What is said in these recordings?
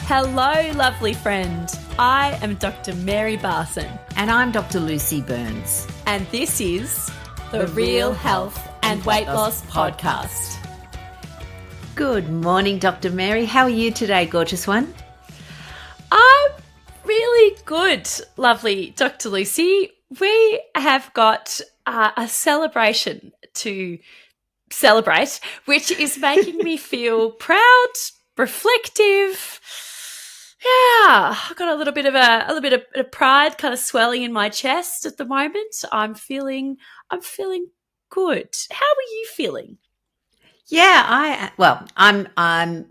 Hello, lovely friend. I am Dr. Mary Barson. And I'm Dr. Lucy Burns. And this is the Real Health and Weight Loss Podcast. Good morning, Dr. Mary. How are you today, gorgeous one? I'm really good, lovely Dr. Lucy. We have got a celebration to celebrate, which is making me feel proud, reflective. Yeah, I've got a little bit of pride kind of swelling in my chest at the moment. I'm feeling good. How are you feeling? Yeah, I'm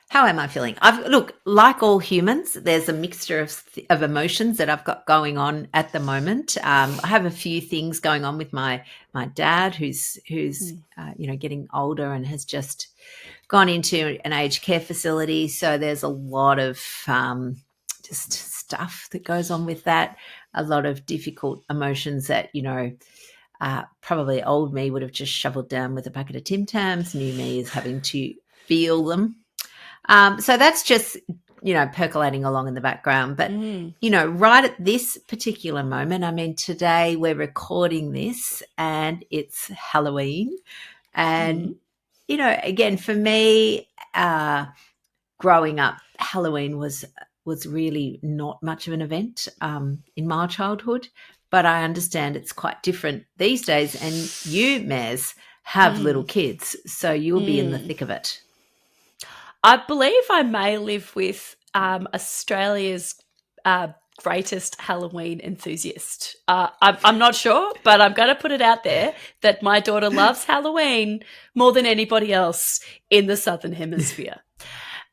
how am I feeling? Look, like all humans, there's a mixture of emotions that I've got going on at the moment. I have a few things going on with my dad, who's getting older and has just gone into an aged care facility. So there's a lot of just stuff that goes on with that. A lot of difficult emotions that probably old me would have just shoveled down with a bucket of Tim Tams. New me is having to feel them. So that's just, percolating along in the background. But, right at this particular moment, I mean, today we're recording this and it's Halloween. And, again, for me, growing up, Halloween was really not much of an event in my childhood. But I understand it's quite different these days. And you, Maz, have little kids, so you'll be in the thick of it. I believe I may live with Australia's greatest Halloween enthusiast. I'm not sure, but I'm going to put it out there that my daughter loves Halloween more than anybody else in the Southern Hemisphere.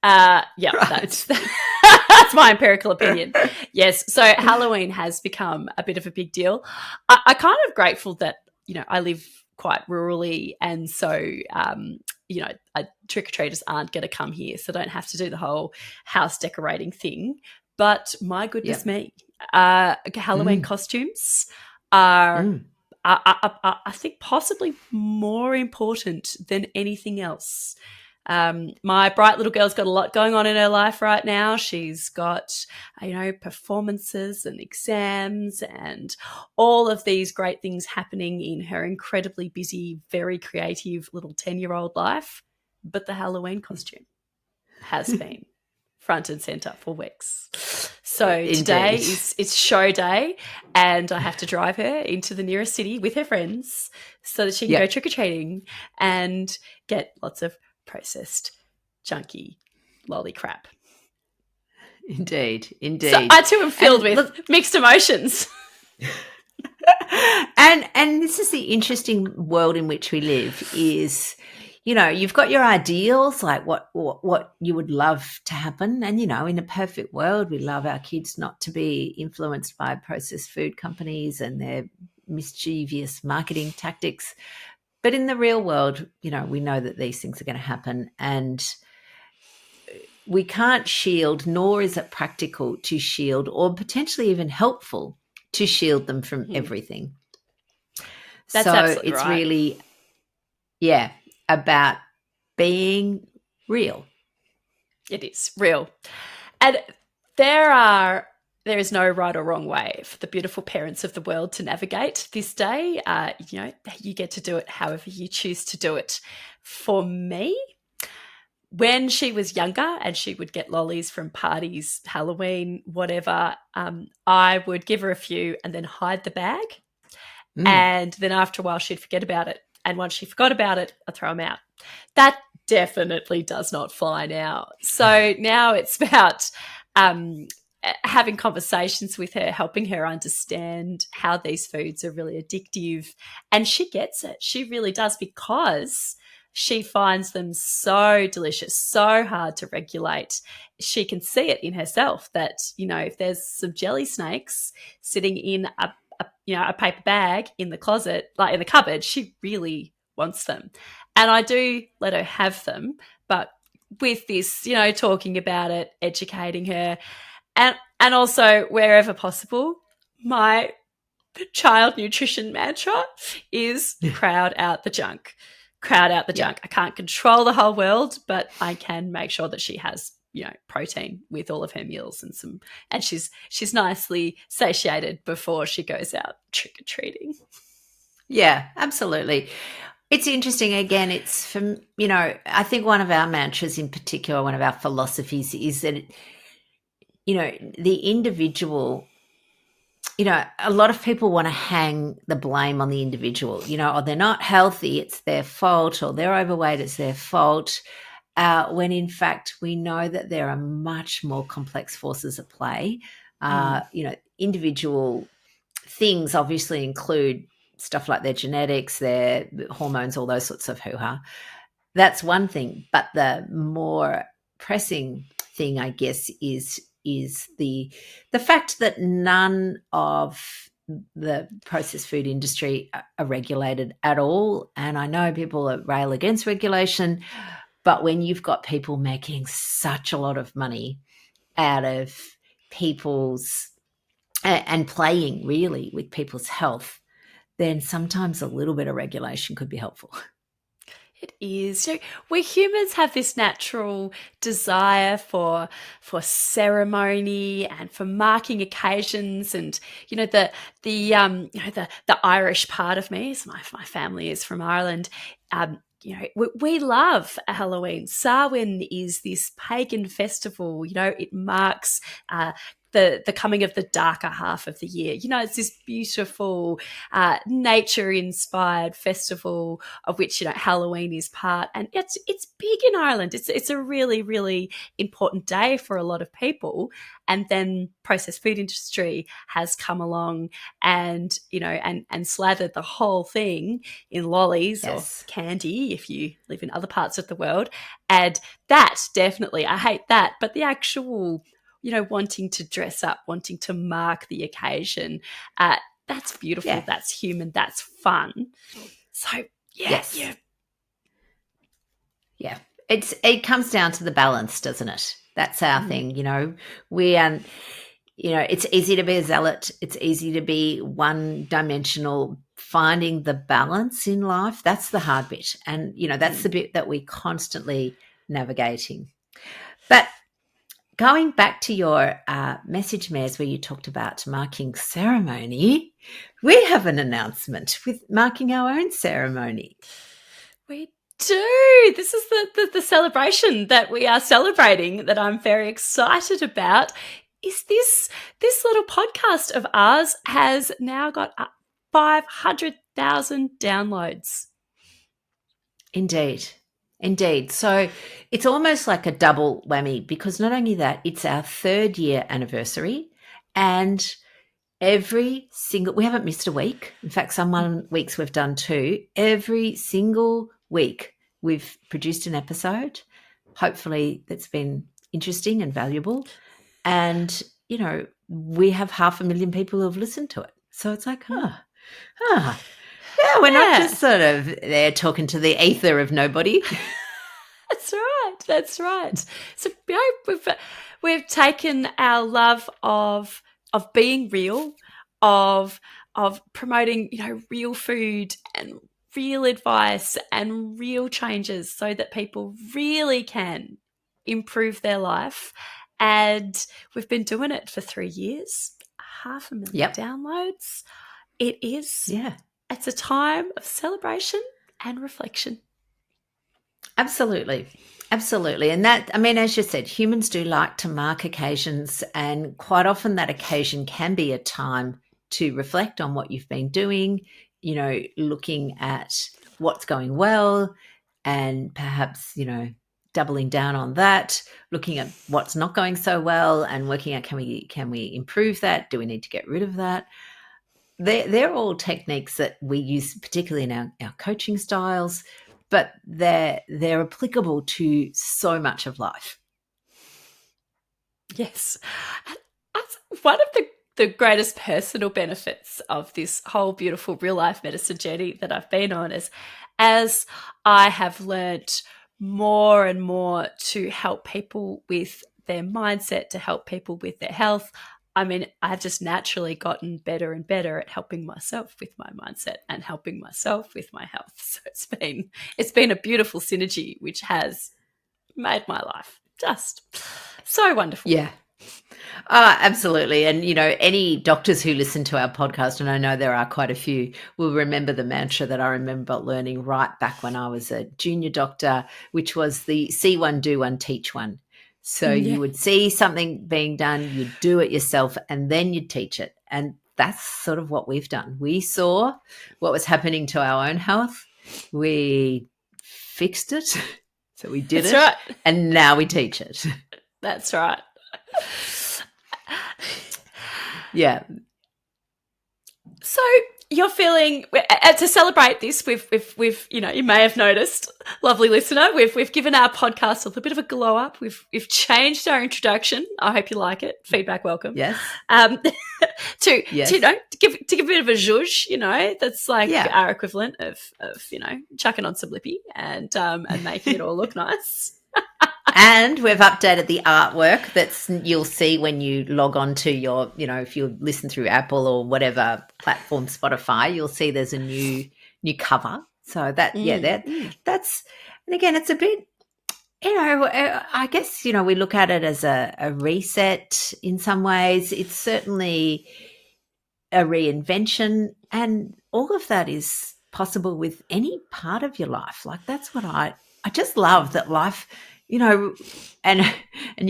Right. That's my empirical opinion. Yes, so Halloween has become a bit of a big deal. I'm kind of grateful that, I live quite rurally, and so trick-or-treaters aren't going to come here, so I don't have to do the whole house decorating thing. But my goodness me, Halloween costumes are, I think, possibly more important than anything else. My bright little girl's got a lot going on in her life right now. She's got, performances and exams and all of these great things happening in her incredibly busy, very creative little 10-year-old life. But the Halloween costume has been front and center for weeks. So today it's show day, and I have to drive her into the nearest city with her friends so that she can go trick-or-treating and get lots of processed, junky, lolly crap. Indeed. So I too am filled with mixed emotions. and this is the interesting world in which we live is, you've got your ideals, like what you would love to happen. And, in a perfect world, we love our kids not to be influenced by processed food companies and their mischievous marketing tactics. But in the real world, we know that these things are going to happen, and we can't shield, nor is it practical to shield, or potentially even helpful to shield them from everything. That's so absolutely it's right. really, about being real. It is real. And there is no right or wrong way for the beautiful parents of the world to navigate this day. You get to do it however you choose to do it. For me, when she was younger and she would get lollies from parties, Halloween, whatever, I would give her a few and then hide the bag. And then after a while, she'd forget about it. And once she forgot about it, I'd throw them out. That definitely does not fly now. So now it's about having conversations with her, helping her understand how these foods are really addictive. And she gets it. She really does, because she finds them so delicious, so hard to regulate. She can see it in herself that, if there's some jelly snakes sitting in a paper bag in the closet, like in the cupboard, she really wants them. And I do let her have them, but with this, talking about it, educating her, and also wherever possible, my child nutrition mantra is crowd out the junk. Crowd out the junk. I can't control the whole world, but I can make sure that she has protein with all of her meals and she's nicely satiated before she goes out trick-or-treating. Yeah, absolutely. It's interesting. Again, it's from, I think one of our mantras in particular, one of our philosophies is that, the individual, a lot of people want to hang the blame on the individual, or they're not healthy, it's their fault, or they're overweight, it's their fault. When in fact, we know that there are much more complex forces at play. Individual things obviously include stuff like their genetics, their hormones, all those sorts of hoo-ha. That's one thing. But the more pressing thing, I guess, is the fact that none of the processed food industry are regulated at all. And I know people rail against regulation, but when you've got people making such a lot of money out of people's and playing really with people's health, then sometimes a little bit of regulation could be helpful. It is. So we humans have this natural desire for ceremony and for marking occasions, and the Irish part of me, so my family is from Ireland. We love Halloween. Samhain is this pagan festival. It marks the coming of the darker half of the year. It's this beautiful nature-inspired festival of which Halloween is part, and it's big in Ireland. It's a really, really important day for a lot of people. And then processed food industry has come along and and slathered the whole thing in lollies or candy if you live in other parts of the world. And that definitely, I hate that. But the actual wanting to dress up, wanting to mark the occasion, that's beautiful. Yeah. That's human. That's fun. So yeah. It comes down to the balance, doesn't it? That's our thing. We it's easy to be a zealot. It's easy to be one-dimensional. Finding the balance in life, that's the hard bit, and that's the bit that we constantly navigating. But going back to your message, Mares, where you talked about marking ceremony, we have an announcement with marking our own ceremony. We do. This is the celebration that we are celebrating that I'm very excited about. Is this little podcast of ours has now got 500,000 downloads. Indeed. So it's almost like a double whammy, because not only that, it's our 3rd year anniversary, and we haven't missed a week. In fact, some weeks we've done 2. Every single week we've produced an episode. Hopefully that's been interesting and valuable. And, we have 500,000 people who have listened to it. So it's like, yeah, we're not just sort of there talking to the ether of nobody. That's right. So we've taken our love of being real, of promoting real food and real advice and real changes, so that people really can improve their life. And we've been doing it for 3 years. 500,000 downloads. It is. Yeah. It's a time of celebration and reflection. Absolutely. And that, as you said, humans do like to mark occasions, and quite often that occasion can be a time to reflect on what you've been doing, looking at what's going well, and perhaps, doubling down on that, looking at what's not going so well and working out, can we improve that? Do we need to get rid of that? They're all techniques that we use, particularly in our coaching styles, but they're applicable to so much of life. Yes. That's one of the greatest personal benefits of this whole beautiful real life medicine journey that I've been on is, as I have learnt more and more to help people with their mindset, to help people with their health, I've just naturally gotten better and better at helping myself with my mindset and helping myself with my health. So it's been a beautiful synergy, which has made my life Just so wonderful. Yeah. Absolutely. And, any doctors who listen to our podcast, and I know there are quite a few, will remember the mantra that I remember learning right back when I was a junior doctor, which was the see one, do one, teach one. So Yeah. you would see something being done, you'd do it yourself, and then you'd teach it. And that's sort of what we've done. We saw what was happening to our own health. We fixed it. So we did That's it. right. And now we teach it. That's right. Yeah. So you're feeling to celebrate this. We've you may have noticed, lovely listener, we've given our podcast a little bit of a glow up. We've changed our introduction. I hope you like it. Feedback welcome. Yes. To Yes. to give a bit of a zhuzh. That's like Yeah. our equivalent of chucking on some lippy and making it all look nice. And we've updated the artwork you'll see when you log on to your, if you listen through Apple or whatever platform, Spotify, you'll see there's a new cover. So that's, and again, it's a bit, I guess, we look at it as a reset in some ways. It's certainly a reinvention, and all of that is possible with any part of your life. Like, that's what I just love, that life, and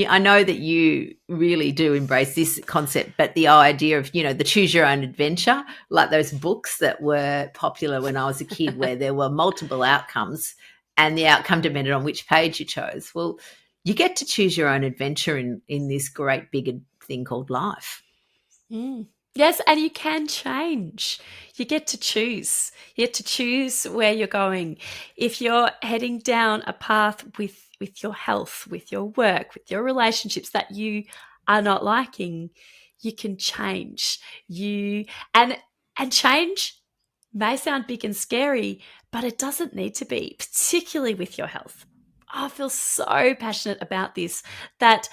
I know that you really do embrace this concept, but the idea of, the choose your own adventure, like those books that were popular when I was a kid where there were multiple outcomes and the outcome depended on which page you chose. Well, you get to choose your own adventure in this great big thing called life. Mm. Yes, and you can change. You get to choose. You get to choose where you're going. If you're heading down a path with your health, with your work, with your relationships that you are not liking, you can change. And change may sound big and scary, but it doesn't need to be, particularly with your health. I feel so passionate about this, that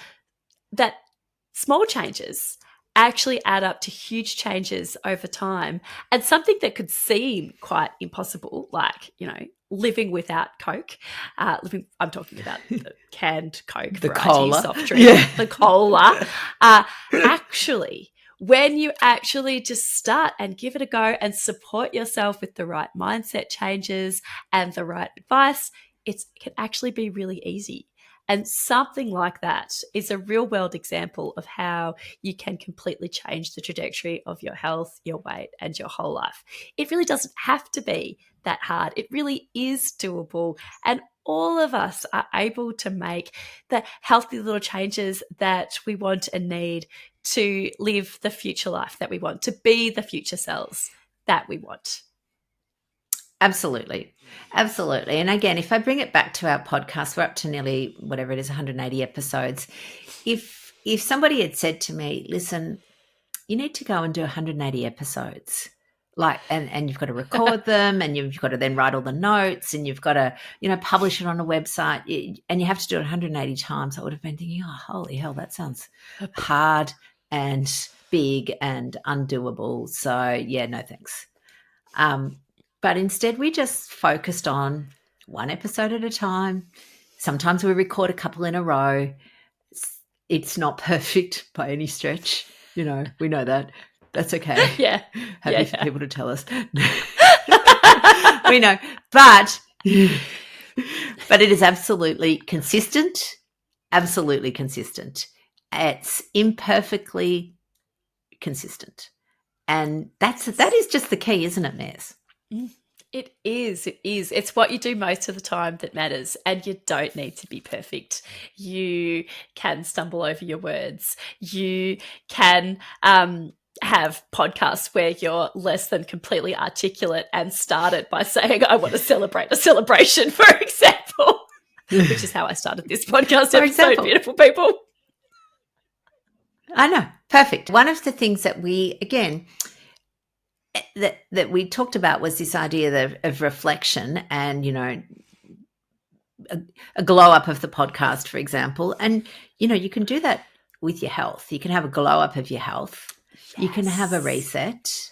small changes actually add up to huge changes over time. And something that could seem quite impossible, like, living without Coke, I'm talking about the canned Coke, The variety cola. soft drink, the cola. Actually, when you actually just start and give it a go and support yourself with the right mindset changes and the right advice, it can actually be really easy. And something like that is a real world example of how you can completely change the trajectory of your health, your weight, and your whole life. It really doesn't have to be that hard. It really is doable. And all of us are able to make the healthy little changes that we want and need to live the future life that we want, to be the future selves that we want. Absolutely. Absolutely. And again, if I bring it back to our podcast, we're up to nearly whatever it is, 180 episodes. If somebody had said to me, listen, you need to go and do 180 episodes, and you've got to record them, and you've got to then write all the notes, and you've got to, publish it on a website, and you have to do it 180 times, I would have been thinking, oh, holy hell, that sounds hard and big and undoable. So yeah, no thanks. But instead, we just focused on one episode at a time. Sometimes we record a couple in a row. It's not perfect by any stretch. We know that. That's okay. Yeah. Happy for people to tell us. We know. But it is absolutely consistent. Absolutely consistent. It's imperfectly consistent. And that is just the key, isn't it, Mez? It is. It's what you do most of the time that matters, and you don't need to be perfect. You can stumble over your words. You can have podcasts where you're less than completely articulate and start it by saying, I want to celebrate a celebration, for example, which is how I started this podcast episode, beautiful people. I know. Perfect. One of the things that we, again, that we talked about was this idea of reflection and, a glow up of the podcast, for example. And, you can do that with your health. You can have a glow up of your health. Yes. You can have a reset.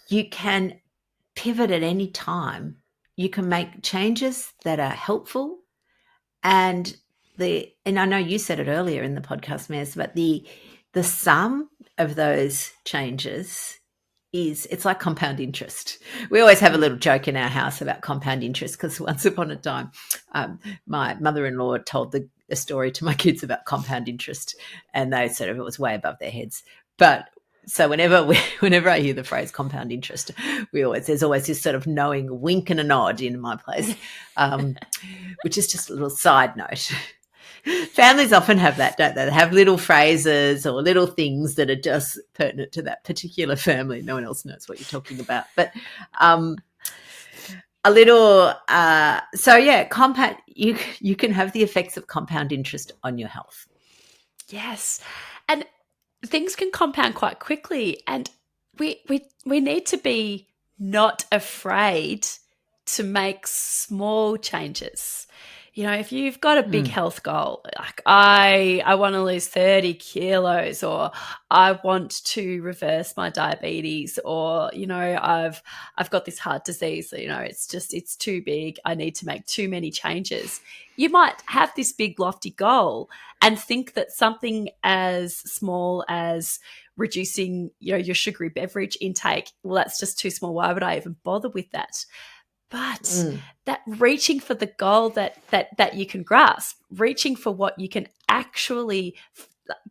You can pivot at any time. You can make changes that are helpful. And and I know you said it earlier in the podcast, Mez, but the sum of those changes it's like compound interest. We always have a little joke in our house about compound interest because once upon a time, my mother-in-law told a story to my kids about compound interest, and they sort of it was way above their heads. But so whenever I hear the phrase compound interest, there's always this sort of knowing wink and a nod in my place, which is just a little side note. Families often have that, don't they? They have little phrases or little things that are just pertinent to that particular family. No one else knows what you're talking about. But a little compound you can have the effects of compound interest on your health. Yes. And things can compound quite quickly, and we need to be not afraid to make small changes. You know, if you've got a big health goal, like I want to lose 30 kilos, or I want to reverse my diabetes, or, you know, I've got this heart disease, you know, it's too big. I need to make too many changes. You might have this big lofty goal and think that something as small as reducing, you know, your sugary beverage intake, well, that's just too small. Why would I even bother with that? But that reaching for the goal that you can grasp, reaching for what you can actually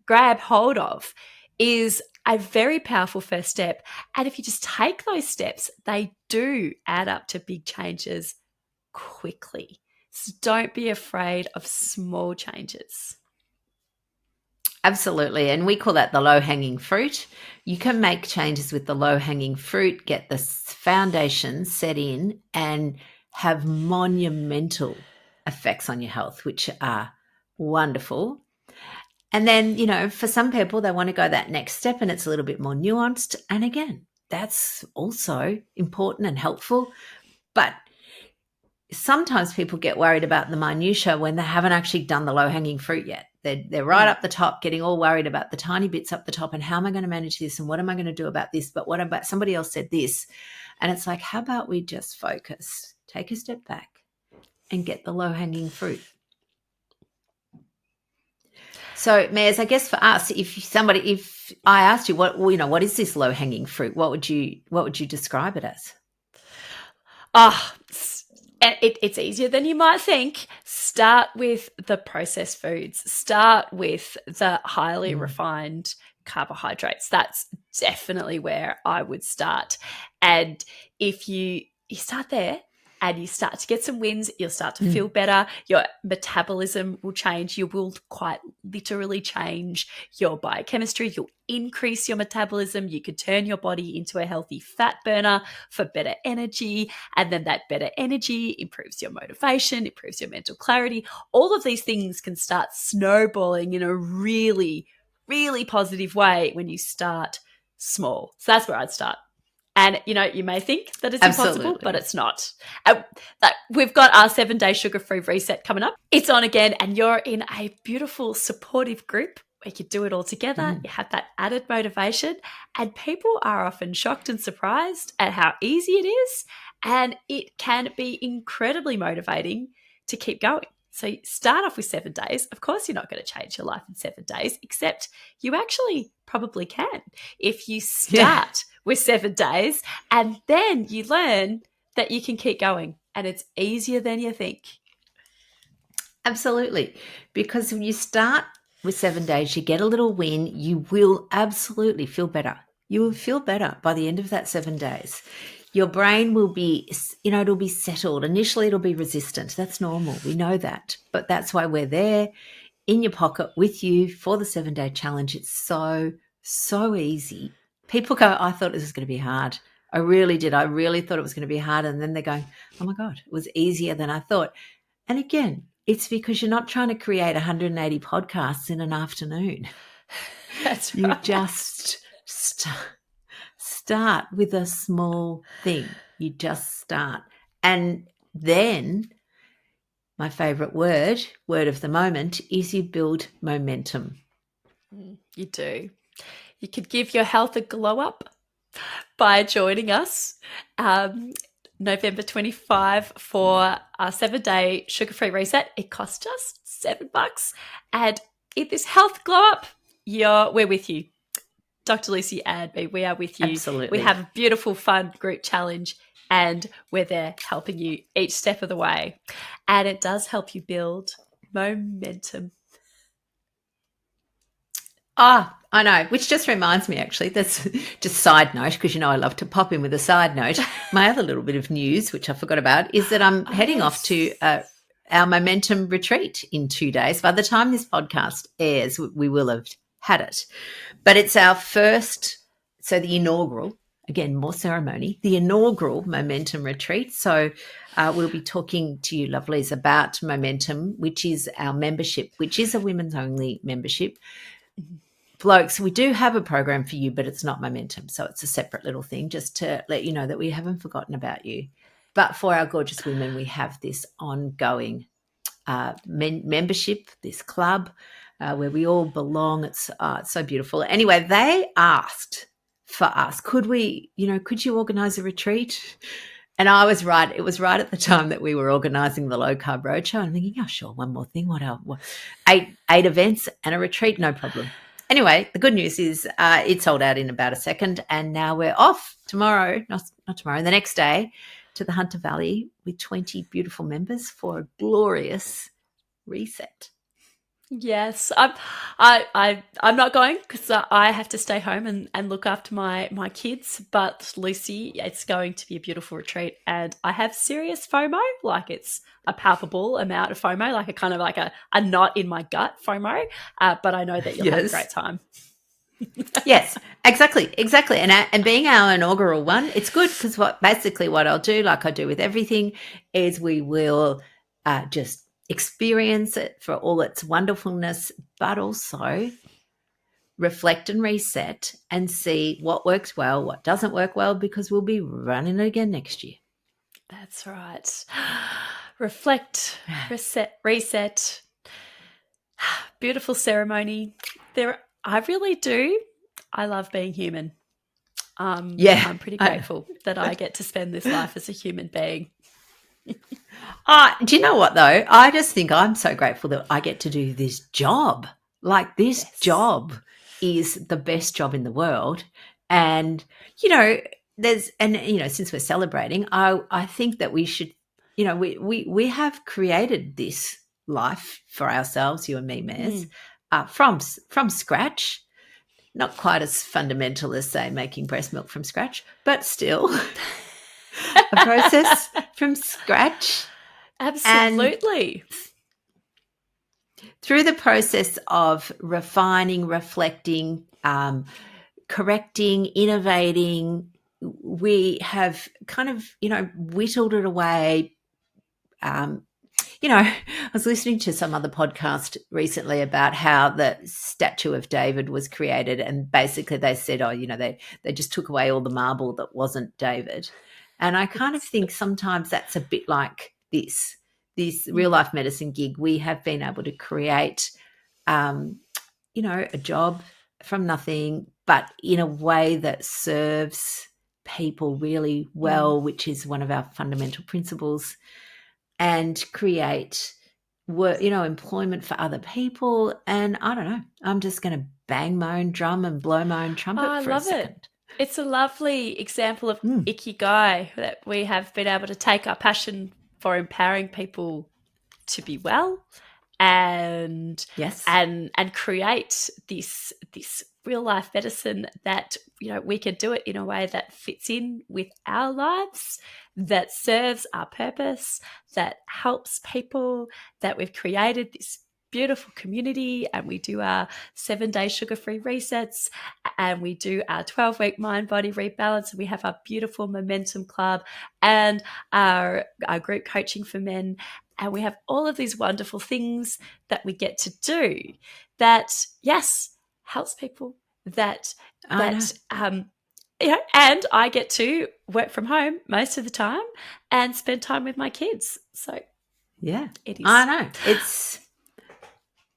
grab hold of, is a very powerful first step. And if you just take those steps, they do add up to big changes quickly. So don't be afraid of small changes. Absolutely. And we call that the low-hanging fruit. You can make changes with the low-hanging fruit, get the foundation set in, and have monumental effects on your health, which are wonderful. And then, you know, for some people, they want to go that next step and it's a little bit more nuanced. And again, that's also important and helpful. But sometimes people get worried about the minutiae when they haven't actually done the low-hanging fruit yet. They're right up the top, getting all worried about the tiny bits up the top and how am I going to manage this and what am I going to do about this? But what about somebody else said this? And it's like, how about we just focus, take a step back and get the low-hanging fruit? So, Mez, I guess for us, if I asked you what is this low-hanging fruit, what would you describe it as? It's easier than you might think. Start with the processed foods. Start with the highly refined carbohydrates. That's definitely where I would start. And if you start there and you start to get some wins, you'll start to feel better. Your metabolism will change. You will quite literally change your biochemistry. You'll increase your metabolism. You could turn your body into a healthy fat burner for better energy. And then that better energy improves your motivation, improves your mental clarity. All of these things can start snowballing in a really, really positive way when you start small. So that's where I'd start. And, you know, you may think that it's impossible, but it's not. We've got our 7-day sugar-free reset coming up. It's on again, and you're in a beautiful, supportive group where you do it all together. You have that added motivation, and people are often shocked and surprised at how easy it is, and it can be incredibly motivating to keep going. So start off with 7 days. Of course, you're not going to change your life in 7 days, except you actually probably can if you start with 7 days and then you learn that you can keep going, and it's easier than you think. Absolutely. Because when you start with 7 days, you get a little win, you will absolutely feel better. You will feel better by the end of that 7 days. Your brain will be, it'll be settled. Initially, it'll be resistant. That's normal. We know that. But that's why we're there in your pocket with you for the 7-day challenge. It's so, so easy. People go, I thought this was going to be hard. I really did. I really thought it was going to be hard. And then they're going, oh my God, it was easier than I thought. And again, it's because you're not trying to create 180 podcasts in an afternoon. That's right. You just start with a small thing. You just start. And then my favorite word of the moment, is you build momentum. You do. You could give your health a glow up by joining us. November 25 for our 7-day sugar-free reset. It cost us $7. And in this health glow up, we're with you. Dr. Lucy and me, we are with you. Absolutely. We have a beautiful, fun group challenge, and we're there helping you each step of the way. And it does help you build momentum. Ah, I know, which just reminds me, actually, that's just side note, because I love to pop in with a side note. My other little bit of news, which I forgot about, is that I'm heading off to our momentum retreat in 2 days. By the time this podcast airs, we will have had it. But it's our first, so the inaugural, again, more ceremony, the inaugural momentum retreat. So we'll be talking to you lovelies about momentum, which is our membership, which is a women's only membership. Blokes, we do have a program for you, but it's not momentum. So it's a separate little thing, just to let you know that we haven't forgotten about you. But for our gorgeous women, we have this ongoing membership, this club where we all belong. It's so beautiful. Anyway, they asked for us, could you organise a retreat? And I was right. It was right at the time that we were organising the Low Carb Roadshow. I'm thinking, sure, one more thing. What else? 8 events and a retreat, no problem. Anyway, the good news is it sold out in about a second, and now we're off tomorrow, not tomorrow, the next day, to the Hunter Valley with 20 beautiful members for a glorious reset. Yes, I'm not going because I have to stay home and look after my kids. But Lucy, it's going to be a beautiful retreat, and I have serious FOMO. Like, it's a palpable amount of FOMO, like a kind of like a knot in my gut FOMO. But I know that you'll have a great time. Yes, exactly. And being our inaugural one, it's good because what I'll do, like I do with everything, is we will just experience it for all its wonderfulness, but also reflect and reset and see what works well, what doesn't work well, because we'll be running it again next year. That's right. Reflect, reset. Beautiful ceremony. I really do. I love being human. I'm pretty grateful that I get to spend this life as a human being. Do you know what, though? I just think I'm so grateful that I get to do this job. Like, this job is the best job in the world. And, since we're celebrating, I think that we should, we have created this life for ourselves, you and me, Mez, from scratch. Not quite as fundamental as, say, making breast milk from scratch, but still a process from scratch. Absolutely. And through the process of refining, reflecting, correcting, innovating, we have kind of, whittled it away. I was listening to some other podcast recently about how the statue of David was created, and basically they said, they just took away all the marble that wasn't David. And I kind of think sometimes that's a bit like this real life medicine gig. We have been able to create, a job from nothing, but in a way that serves people really well, which is one of our fundamental principles, and create work, employment for other people. And I don't know, I'm just going to bang my own drum and blow my own trumpet for a second. It. It's a lovely example of ikigai, that we have been able to take our passion for empowering people to be well and create this real life medicine that we can do it in a way that fits in with our lives, that serves our purpose, that helps people, that we've created this beautiful community, and we do our 7-day sugar-free resets, and we do our 12-week mind-body rebalance, and we have our beautiful momentum club and our group coaching for men, and we have all of these wonderful things that we get to do that, yes, helps people, and I get to work from home most of the time and spend time with my kids. So yeah, it is. I know, it's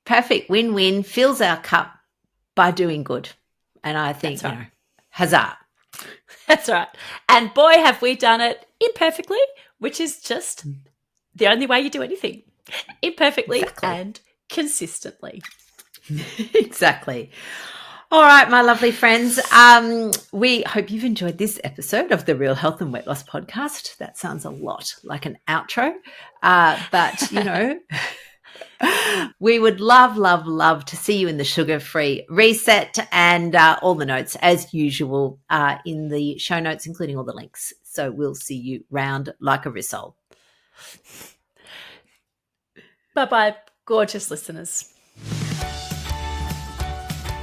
perfect. Win-win, fills our cup by doing good. And I think, huzzah. That's right. And boy, have we done it imperfectly, which is just the only way you do anything. Imperfectly and consistently. Exactly. All right, my lovely friends. We hope you've enjoyed this episode of the Real Health and Weight Loss Podcast. That sounds a lot like an outro, but you know, we would love to see you in the sugar-free reset, and all the notes as usual in the show notes, including all the links. So we'll see you round like a rissole. Bye-bye, gorgeous listeners.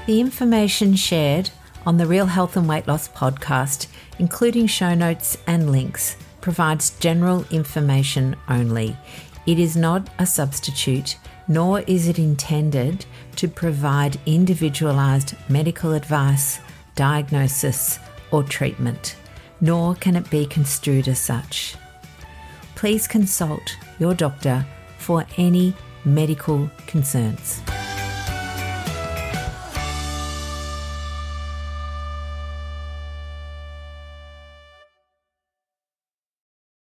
The information shared on the Real Health and Weight Loss Podcast, including show notes and links, provides general information only. It is not a substitute, nor is it intended to provide individualized medical advice, diagnosis, or treatment, nor can it be construed as such. Please consult your doctor for any medical concerns.